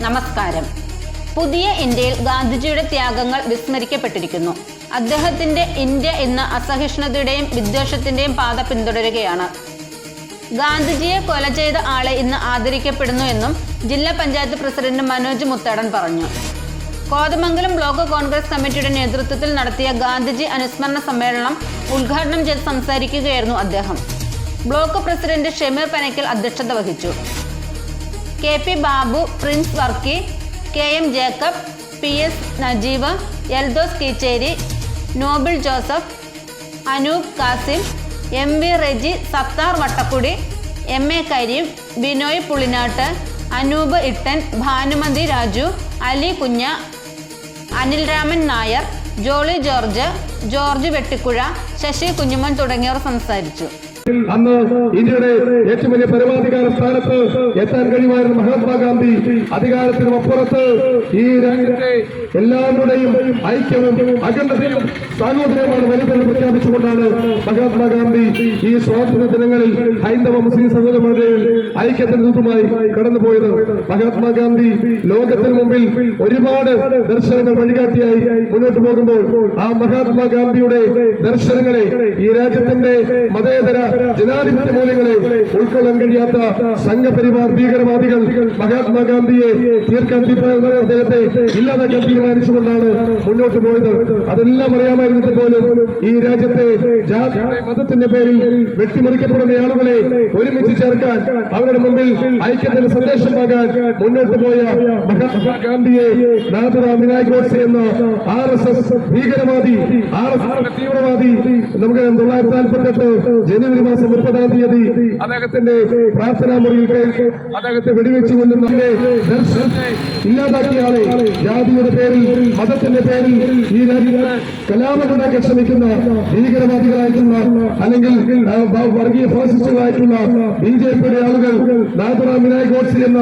നമസ്കാരം. പുതിയ ഇന്ത്യയിൽ ഗാന്ധിജിയുടെ ത്യാഗങ്ങൾ വിസ്മരിക്കപ്പെട്ടിരിക്കുന്നു. അദ്ദേഹത്തിന്റെ ഇന്ത്യ ഇന്ന് അസഹിഷ്ണുതയുടെയും വിദ്വേഷത്തിന്റെയും പാത പിന്തുടരുകയാണ്. ഗാന്ധിജിയെ കൊല ചെയ്ത ആളെ ഇന്ന് ആദരിക്കപ്പെടുന്നു എന്നും ജില്ലാ പഞ്ചായത്ത് പ്രസിഡന്റ് മനോജ് മുത്തേടൻ പറഞ്ഞു. കോതമംഗലം ബ്ലോക്ക് കോൺഗ്രസ് കമ്മിറ്റിയുടെ നേതൃത്വത്തിൽ നടത്തിയ ഗാന്ധിജി അനുസ്മരണ സമ്മേളനം ഉദ്ഘാടനം ചെയ്ത് സംസാരിക്കുകയായിരുന്നു അദ്ദേഹം. ബ്ലോക്ക് പ്രസിഡന്റ് ഷമീർ പനക്കൽ അധ്യക്ഷത വഹിച്ചു. K P. Babu, Prince Varkey, K M. Jacob, P S. Najeeb, Eldhose Keecheri, Noble Joseph, Anoop Kasim, M V. Reji, Sathar Vattakudi, M A. Kareem, Binoy Pulinattu, Anoop Ittan, Bhanumathi Raju, Ali Kunja, Anilraman Nair, Jolly George, George Vettikuzha, Sasi Kunjuman തുടങ്ങിയവർ സംസാരിച്ചു. അന്ന് ഇന്ത്യയുടെ ഏറ്റവും വലിയ പരമാധികാര സ്ഥാനത്ത് എത്താൻ കഴിയുമായിരുന്ന മഹാത്മാഗാന്ധി അധികാരത്തിനും അപ്പുറത്ത് ഈ രാജ്യത്തെ എല്ലാവരുടെയും ഐക്യവും അഖണ്ഡതയും സാഹോദര്യമാണ് വലുതെന്ന് പ്രഖ്യാപിച്ചുകൊണ്ടാണ് മഹാത്മാഗാന്ധി ഈ സ്വാതന്ത്ര്യ ദിനങ്ങളിൽ ഹൈന്ദവ മുസ്ലിം സഹോദരന്മാരുടെ ഐക്യത്തിന് ദൂതമായി കടന്നുപോയത്. മഹാത്മാഗാന്ധി ലോകത്തിന് മുമ്പിൽ ഒരുപാട് ദർശനങ്ങൾ വഴികാട്ടിയായി മുന്നോട്ട് പോകുമ്പോൾ ആ മഹാത്മാഗാന്ധിയുടെ ദർശനങ്ങളെ ഈ രാജ്യത്തിന്റെ മതേതര ജനാധിപത്യ മൂല്യങ്ങളെ ഉൾക്കൊള്ളാൻ കഴിയാത്ത സംഘപരിവാർ ഭീകരവാദികൾ മഹാത്മാഗാന്ധിയെ തീർക്കാൻ അദ്ദേഹത്തെ ഇല്ലാതാക്കാൻ തീരുമാനിച്ചുകൊണ്ടാണ് മുന്നോട്ട് പോയത്. അതെല്ലാം അറിയാമായിരുന്നിട്ട് പോലും ഈ രാജ്യത്തെ ജാതിയുടെ മതത്തിന്റെ പേരിൽ വെട്ടിമുറിക്കപ്പെടുന്ന ആളുകളെ ഒരുമിച്ച് ചേർക്കാൻ അവരുടെ മുമ്പിൽ ഐക്യത്തിന്റെ സന്ദേശമാകാൻ മുന്നോട്ട് പോയ മഹാത്മാഗാന്ധിയെ നാഥുറാം വിനായക് ഗോഡ്സെ എന്ന RSS ഭീകരവാദി, RSS തീവ്രവാദി നമുക്ക് 1948 ജനുവരി മാസം 30-ാം തീയതി അദ്ദേഹത്തിന്റെ പ്രാർത്ഥനാ മുറിയിൽ അദ്ദേഹത്തെ വെടിവെച്ചു കൊല്ലുന്നതിനെ ദർശനത്തെ ഇല്ലാതാക്കിയ ആളെ ജാതിയുടെ പേരിൽ മതത്തിന്റെ പേരിൽ ഈ രാജ്യത്ത് കലാപമുണ്ടാക്കാൻ ശ്രമിക്കുന്ന ഭീകരവാദികളായിട്ടുള്ള അല്ലെങ്കിൽ വർഗീയ ഫാസിസ്റ്റുകളായിട്ടുള്ള BJP യുടെ ആളുകൾ നാഥുറാം വിനായക് ഗോഡ്സെ എന്ന